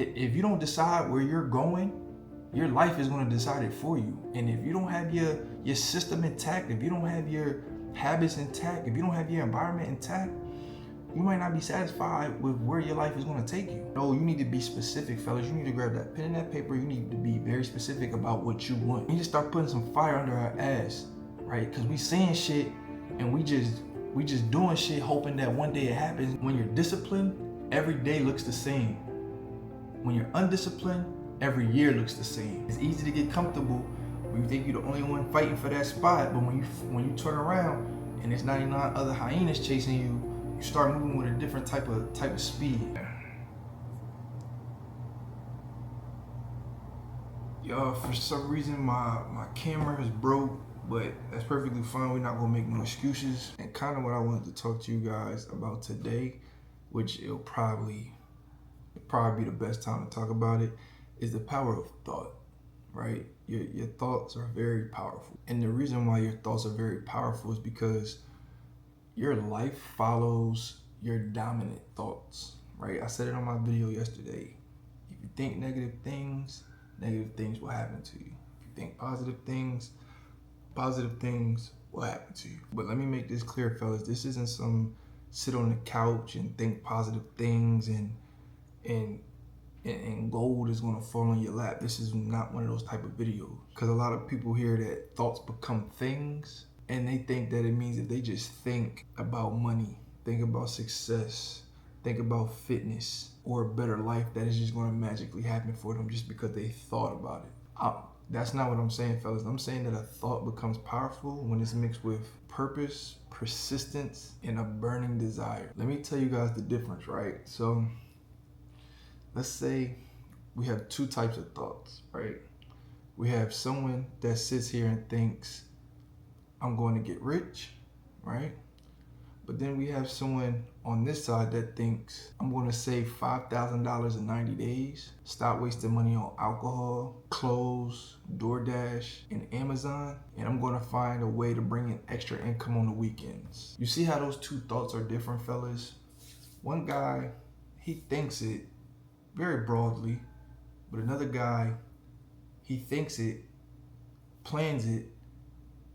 If you don't decide where you're going, your life is going to decide it for you. And if you don't have your system intact, if you don't have your habits intact, if you don't have your environment intact, you might not be satisfied with where your life is going to take you. No, you need to be specific, fellas. You need to grab that pen and that paper. You need to be very specific about what you want. You need to start putting some fire under our ass, right? Because we saying shit and we just doing shit hoping that one day it happens. When you're disciplined, every day looks the same. When you're undisciplined, every year looks the same. It's easy to get comfortable when you think you're the only one fighting for that spot, but when you turn around and there's 99 other hyenas chasing you, you start moving with a different type of speed. Y'all, for some reason my camera is broke, but that's perfectly fine. We're not gonna make no excuses. And kind of what I wanted to talk to you guys about today, which it'll probably be the best time to talk about it, is the power of thought, right? Your thoughts are very powerful. And the reason why your thoughts are very powerful is because your life follows your dominant thoughts, right? I said it on my video yesterday. If you think negative things will happen to you. If you think positive things will happen to you. But let me make this clear, fellas. This isn't some sit on the couch and think positive things and gold is gonna fall on your lap. This is not one of those type of videos. Because a lot of people hear that thoughts become things, and they think that it means that they just think about money, think about success, think about fitness, or a better life that is just gonna magically happen for them just because they thought about it. That's not what I'm saying, fellas. I'm saying that a thought becomes powerful when it's mixed with purpose, persistence, and a burning desire. Let me tell you guys the difference, right? So let's say we have two types of thoughts, right? We have someone that sits here and thinks, I'm going to get rich, right? But then we have someone on this side that thinks, I'm going to save $5,000 in 90 days, stop wasting money on alcohol, clothes, DoorDash, and Amazon, and I'm going to find a way to bring in extra income on the weekends. You see how those two thoughts are different, fellas? One guy, he thinks it very broadly, but another guy, he thinks it, plans it,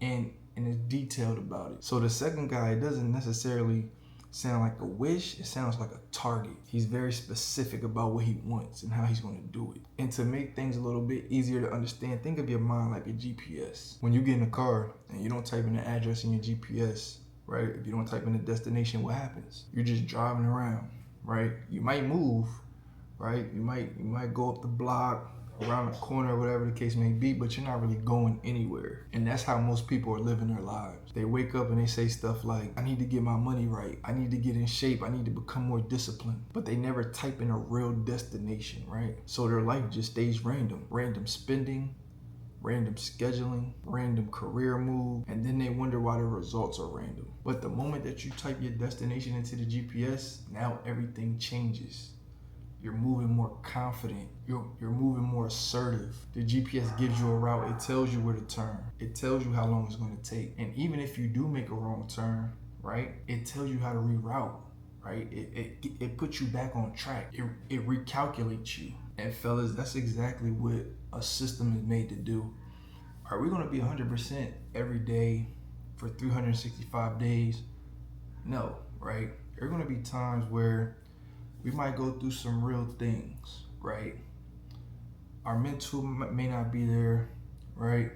and is detailed about it. So the second guy, it doesn't necessarily sound like a wish, it sounds like a target. He's very specific about what he wants and how he's going to do it. And to make things a little bit easier to understand, think of your mind like a GPS. When you get in a car and you don't type in the address in your GPS, right? If you don't type in the destination, what happens? You're just driving around, right? You might move, right? You might go up the block, around the corner, whatever the case may be, but you're not really going anywhere. And that's how most people are living their lives. They wake up and they say stuff like, I need to get my money right. I need to get in shape. I need to become more disciplined. But they never type in a real destination, right? So their life just stays random. Random spending, random scheduling, random career move, and then they wonder why the results are random. But the moment that you type your destination into the GPS, now everything changes. You're moving more confident. You're moving more assertive. The GPS gives you a route. It tells you where to turn. It tells you how long it's going to take. And even if you do make a wrong turn, right, it tells you how to reroute, right? It puts you back on track. It recalculates you. And fellas, that's exactly what a system is made to do. Are we going to be 100% every day for 365 days? No, right? There are going to be times where we might go through some real things, right? Our mental may not be there, right?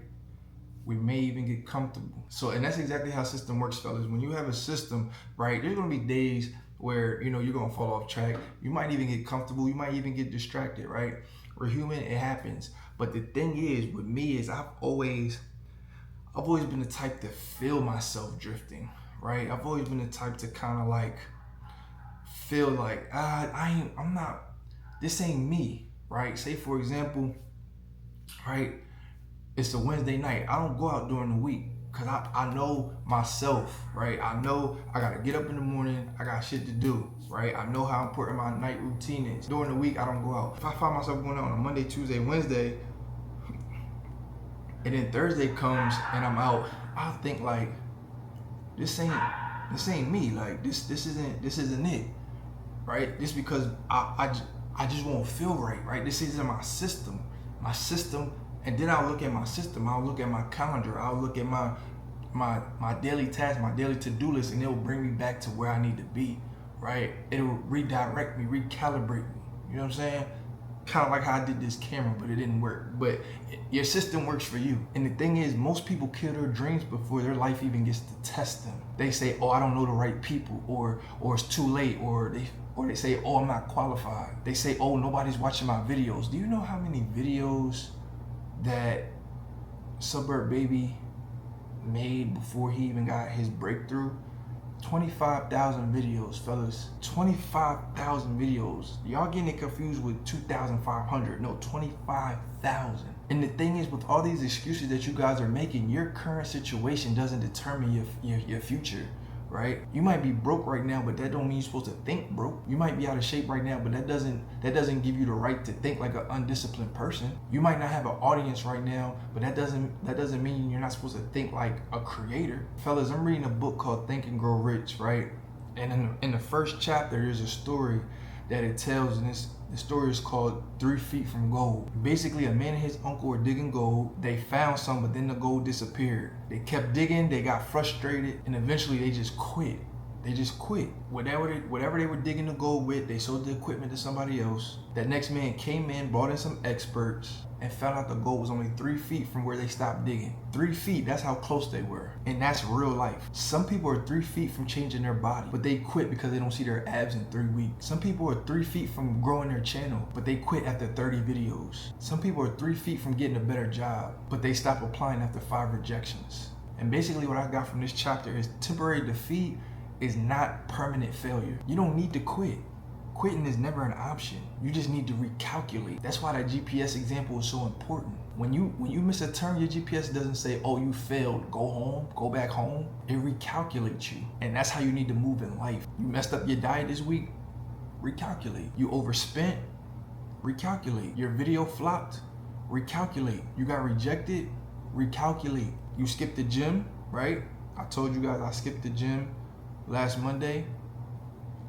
We may even get comfortable. So, and that's exactly how system works, fellas. When you have a system, right, there's gonna be days where, you know, you're gonna fall off track. You might even get comfortable. You might even get distracted, right? We're human, it happens. But the thing is, with me is I've always been the type to feel myself drifting, right? I've always been the type to kind of like, feel like I'm not, this ain't me, right? Say for example, right, it's a Wednesday night. I don't go out during the week because I know myself, right? I know I gotta get up in the morning, I got shit to do, right? I know how important my night routine is. During the week, I don't go out. If I find myself going out on a Monday, Tuesday, Wednesday, and then Thursday comes and I'm out, I'll think like, this ain't me. Like this isn't it. Right? Just because I I just won't feel right? This isn't my system. And then I'll look at my system, I'll look at my calendar, I'll look at my daily tasks, my daily to-do list, and it'll bring me back to where I need to be, right? It'll redirect me, recalibrate me, you know what I'm saying? Kind of like how I did this camera, but it didn't work. But your system works for you. And the thing is, most people kill their dreams before their life even gets to test them. They say, oh, I don't know the right people, or it's too late, or they say, oh, I'm not qualified. They say, oh, nobody's watching my videos. Do you know how many videos that Suburb Baby made before he even got his breakthrough? 25,000 videos, fellas. 25,000 videos. Y'all getting it confused with 2,500. No, 25,000. And the thing is, with all these excuses that you guys are making, your current situation doesn't determine your future, right? You might be broke right now, but that don't mean you're supposed to think broke. You might be out of shape right now, but that doesn't give you the right to think like an undisciplined person. You might not have an audience right now, but that doesn't mean you're not supposed to think like a creator. Fellas, I'm reading a book called Think and Grow Rich, right? And in the first chapter, there's a story that it tells, and the story is called 3 Feet from Gold. Basically, a man and his uncle were digging gold. They found some, but then the gold disappeared. They kept digging, they got frustrated, and eventually they just quit. They just quit. Whatever they were digging the gold with, they sold the equipment to somebody else. That next man came in, brought in some experts, and found out the gold was only 3 feet from where they stopped digging. 3 feet, that's how close they were. And that's real life. Some people are 3 feet from changing their body, but they quit because they don't see their abs in 3 weeks. Some people are 3 feet from growing their channel, but they quit after 30 videos. Some people are 3 feet from getting a better job, but they stop applying after 5 rejections. And basically what I got from this chapter is temporary defeat is not permanent failure. You don't need to quit. Quitting is never an option. You just need to recalculate. That's why that GPS example is so important. When you miss a turn, your GPS doesn't say, oh, you failed, go home, go back home. It recalculates you. And that's how you need to move in life. You messed up your diet this week, recalculate. You overspent, recalculate. Your video flopped, recalculate. You got rejected, recalculate. You skipped the gym, right? I told you guys I skipped the gym last Monday.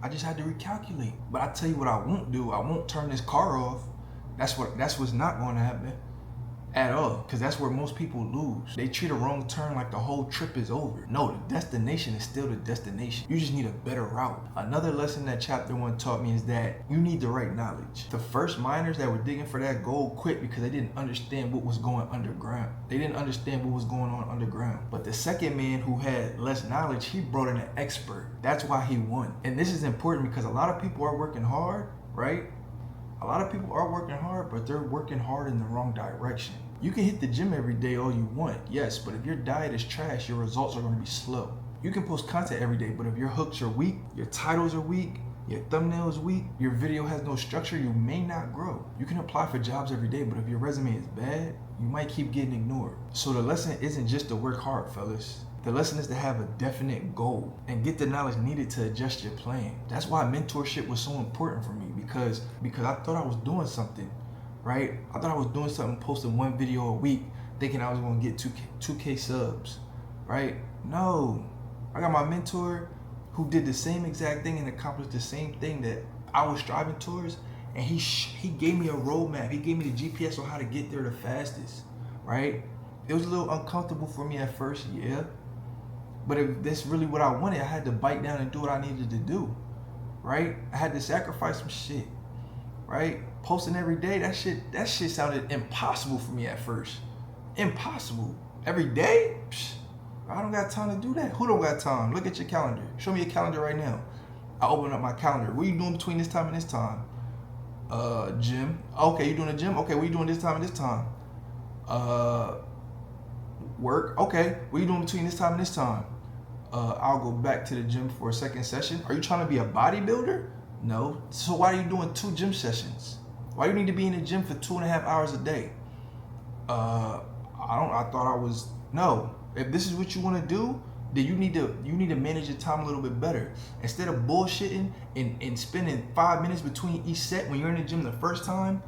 I just had to recalculate. But I tell you what I won't do. I won't turn this car off. That's what's not going to happen at all, because that's where most people lose. They treat a wrong turn like the whole trip is over. No, the destination is still the destination. You just need a better route. Another lesson that chapter 1 taught me is that you need the right knowledge. The first miners that were digging for that gold quit because they didn't understand what was going underground. They didn't understand what was going on underground. But the second man, who had less knowledge, he brought in an expert. That's why he won. And this is important because a lot of people are working hard, right? A lot of people are working hard, but they're working hard in the wrong direction. You can hit the gym every day all you want, yes, but if your diet is trash, your results are going to be slow. You can post content every day, but if your hooks are weak, your titles are weak, your thumbnail is weak, your video has no structure, you may not grow. You can apply for jobs every day, but if your resume is bad, you might keep getting ignored. So the lesson isn't just to work hard, fellas. The lesson is to have a definite goal and get the knowledge needed to adjust your plan. That's why mentorship was so important for me, because I thought I was doing something, right? I thought I was doing something, posting 1 video a week, thinking I was gonna get 2K subs, right? No, I got my mentor who did the same exact thing and accomplished the same thing that I was striving towards, and he gave me a roadmap. He gave me the GPS on how to get there the fastest, right? It was a little uncomfortable for me at first, yeah. But if that's really what I wanted, I had to bite down and do what I needed to do, right? I had to sacrifice some shit, right? Posting every day, that shit sounded impossible for me at first. Impossible. Every day? Psh, I don't got time to do that. Who don't got time? Look at your calendar. Show me your calendar right now. I open up my calendar. What are you doing between this time and this time? Gym. Okay, you doing the gym? Okay, what are you doing this time and this time? Work. Okay, what are you doing between this time and this time? I'll go back to the gym for a second session. Are you trying to be a bodybuilder? No. So why are you doing 2 gym sessions? Why do you need to be in the gym for 2.5 hours a day? No. If this is what you want to do, then you need to manage your time a little bit better. Instead of bullshitting and spending 5 minutes between each set when you're in the gym the first time,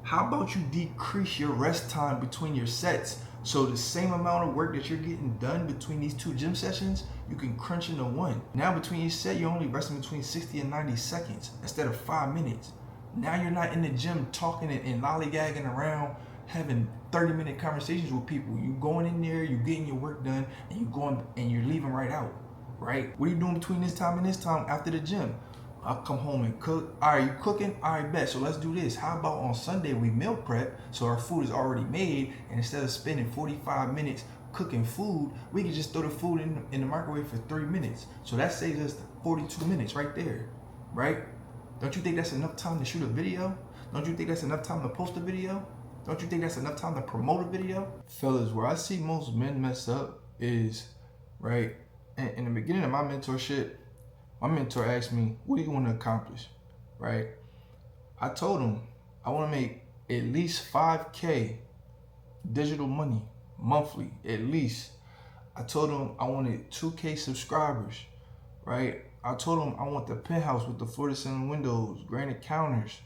how about you decrease your rest time between your sets? So the same amount of work that you're getting done between these 2 gym sessions, you can crunch into 1. Now between each set, you're only resting between 60 and 90 seconds instead of 5 minutes. Now you're not in the gym talking and lollygagging around, having 30-minute conversations with people. You going in there, you getting your work done, and you going and you're leaving right out, right? What are you doing between this time and this time after the gym? I'll come home and cook. All right, you cooking? All right, bet. So let's do this. How about on Sunday we meal prep so our food is already made, and instead of spending 45 minutes cooking food, we can just throw the food in the microwave for 3 minutes. So that saves us 42 minutes right there, right? Don't you think that's enough time to shoot a video? Don't you think that's enough time to post a video? Don't you think that's enough time to promote a video? Fellas, where I see most men mess up is, right, in the beginning of my mentorship, my mentor asked me, what do you want to accomplish, right? I told him, I want to make at least 5K digital money monthly, at least. I told him I wanted 2K subscribers, right? I told him I want the penthouse with the floor-to-ceiling windows, granite counters,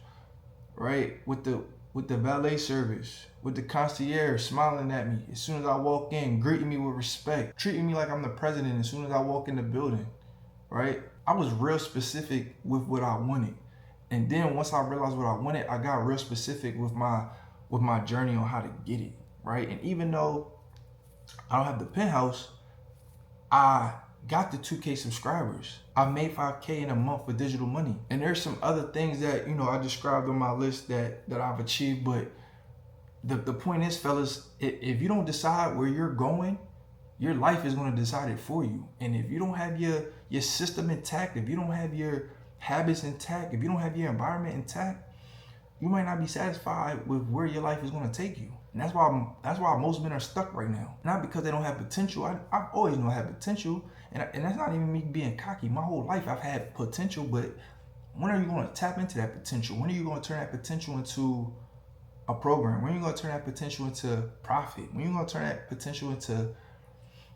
right? With the valet service, with the concierge smiling at me as soon as I walk in, greeting me with respect, treating me like I'm the president as soon as I walk in the building, right? I was real specific with what I wanted. And then once I realized what I wanted, I got real specific with my journey on how to get it, right? And even though I don't have the penthouse, I got the 2K subscribers. I made 5K in a month with digital money. And there's some other things that, I described on my list that I've achieved. But the point is, fellas, if you don't decide where you're going, your life is going to decide it for you. And if you don't have your system intact, if you don't have your habits intact, if you don't have your environment intact, you might not be satisfied with where your life is going to take you. And that's why most men are stuck right now. Not because they don't have potential. I've always known I have potential. And that's not even me being cocky. My whole life I've had potential, but when are you going to tap into that potential? When are you going to turn that potential into a program? When are you going to turn that potential into profit? When are you going to turn that potential into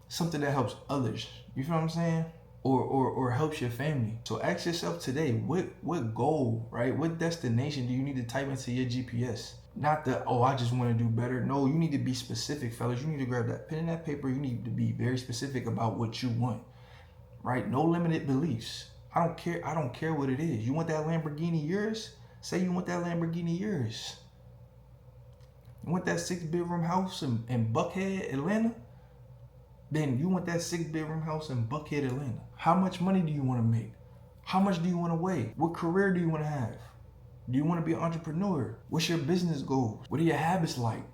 something that helps others? You feel what I'm saying? Or helps your family. So ask yourself today, what goal, right? What destination do you need to type into your GPS? Not the, I just want to do better. No, you need to be specific, fellas. You need to grab that pen and that paper. You need to be very specific about what you want, right? No limited beliefs. I don't care what it is. You want that Lamborghini yours? Say you want that Lamborghini yours. You want that 6-bedroom house in Buckhead, Atlanta? Then you want that 6-bedroom house in Buckhead, Atlanta. How much money do you want to make? How much do you want to weigh? What career do you want to have? Do you want to be an entrepreneur? What's your business goals? What are your habits like?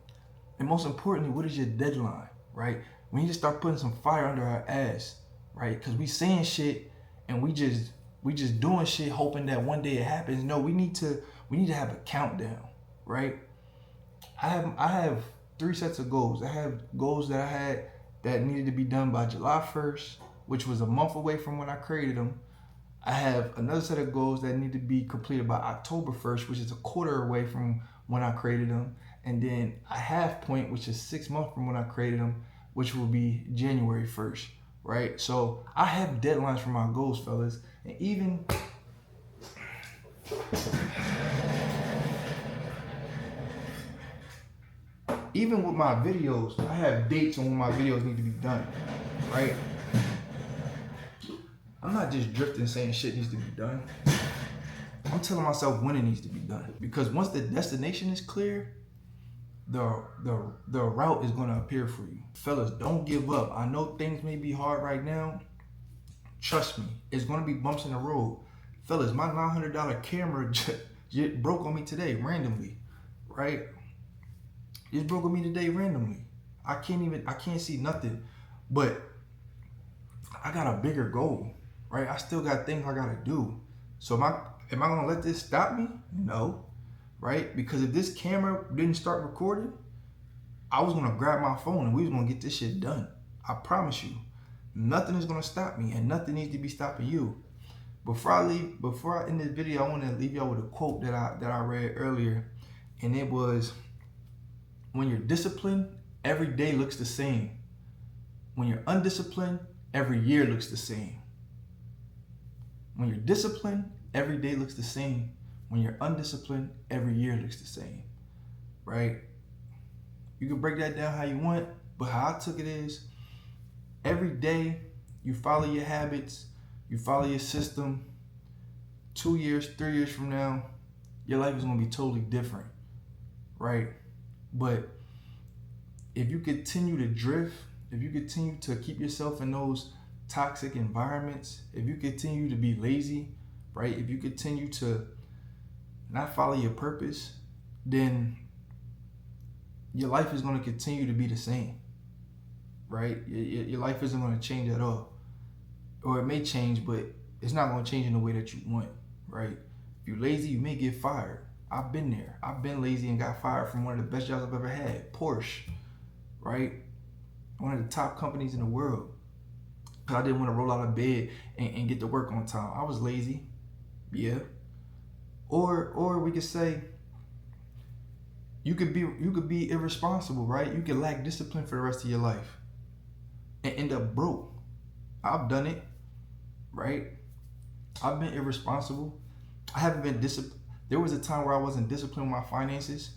And most importantly, what is your deadline, right? We need to start putting some fire under our ass, right? Because we saying shit and we just doing shit hoping that one day it happens. No, we need to have a countdown, right? I have 3 sets of goals. I have goals that I had that needed to be done by July 1st, which was a month away from when I created them. I have another set of goals that need to be completed by October 1st, which is a quarter away from when I created them. And then a half point, which is 6 months from when I created them, which will be January 1st, right? So I have deadlines for my goals, fellas. And even with my videos, I have dates on when my videos need to be done, right? I'm not just drifting saying shit needs to be done. I'm telling myself when it needs to be done. Because once the destination is clear, the route is gonna appear for you. Fellas, don't give up. I know things may be hard right now. Trust me, it's gonna be bumps in the road. Fellas, my $900 camera just broke on me today randomly, right? Just broke on me today randomly. I can't see nothing, but I got a bigger goal, right? I still got things I gotta do. So am I gonna let this stop me? No, right? Because if this camera didn't start recording, I was gonna grab my phone and we was gonna get this shit done. I promise you, nothing is gonna stop me and nothing needs to be stopping you. Before I end this video, I wanna leave y'all with a quote that I read earlier, and it was, when you're disciplined, every day looks the same. When you're undisciplined, every year looks the same. When you're disciplined, every day looks the same. When you're undisciplined, every year looks the same, right? You can break that down how you want, but how I took it is, every day you follow your habits, you follow your system. 2 years, 3 years from now, your life is gonna be totally different, right? But if you continue to drift, if you continue to keep yourself in those toxic environments, if you continue to be lazy, right? If you continue to not follow your purpose, then your life is going to continue to be the same, right? Your life isn't going to change at all. Or it may change, but it's not going to change in the way that you want, right? If you're lazy, you may get fired. I've been there. I've been lazy and got fired from one of the best jobs I've ever had, Porsche, right? One of the top companies in the world. Because I didn't want to roll out of bed and get to work on time. I was lazy, yeah. Or we could say, you could be irresponsible, right? You could lack discipline for the rest of your life and end up broke. I've done it, right? I've been irresponsible. I haven't been disciplined. There was a time where I wasn't disciplined with my finances.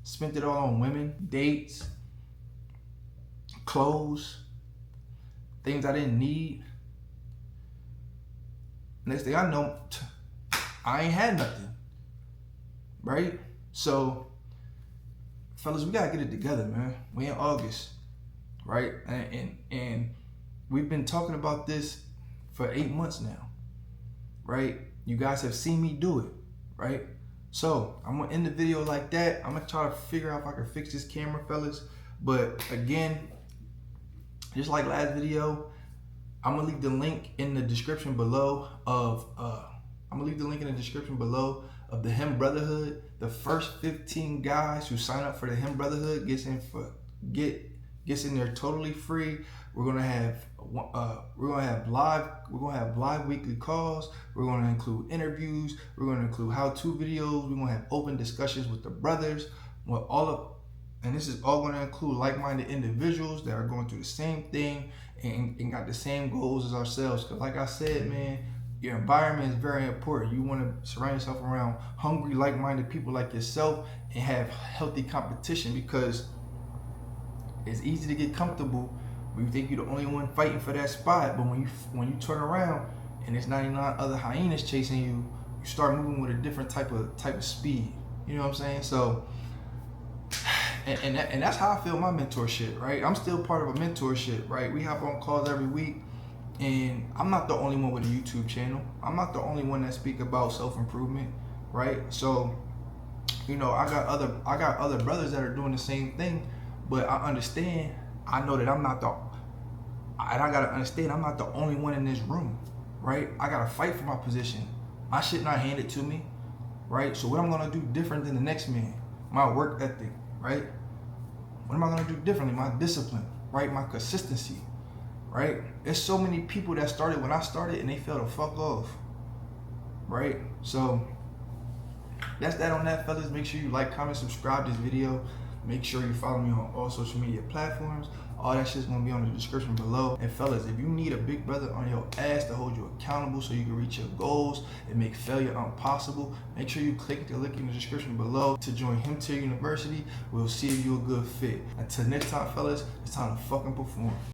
Spent it all on women, dates, clothes, things I didn't need. Next thing I know, I ain't had nothing, right? So, fellas, we gotta get it together, man. We in August, right? And we've been talking about this for 8 months now, right? You guys have seen me do it, right? So I'm gonna end the video like that. I'm gonna try to figure out if I can fix this camera, fellas. But again, just like last video, I'm gonna leave the link in the description below of the Him Brotherhood. The first 15 guys who sign up for the Him Brotherhood gets in there totally free. We're gonna have live weekly calls. We're gonna include interviews. We're gonna include how-to videos. We're gonna have open discussions with the brothers. And this is all gonna include like-minded individuals that are going through the same thing and got the same goals as ourselves. Because like I said, man, your environment is very important. You want to surround yourself around hungry, like-minded people like yourself and have healthy competition, because it's easy to get comfortable when you think you're the only one fighting for that spot. But when you turn around and there's 99 other hyenas chasing you, you start moving with a different type of speed. You know what I'm saying? So, and that's how I feel my mentorship, right? I'm still part of a mentorship, right? We hop on calls every week. And I'm not the only one with a YouTube channel. I'm not the only one that speak about self-improvement, right? So, you know, I got other brothers that are doing the same thing, but I understand. I know that I gotta understand I'm not the only one in this room, right? I gotta fight for my position. My shit not handed to me, right? So what I'm gonna do different than the next man? My work ethic, right? What am I gonna do differently? My discipline, right? My consistency. Right? There's so many people that started when I started and they fell the fuck off. Right? So that's that on that, fellas. Make sure you like, comment, subscribe this video. Make sure you follow me on all social media platforms. All that shit's gonna be on the description below. And fellas, if you need a big brother on your ass to hold you accountable so you can reach your goals and make failure impossible, make sure you click the link in the description below to join Him Tier University. We'll see if you're a good fit. Until next time, fellas, it's time to fucking perform.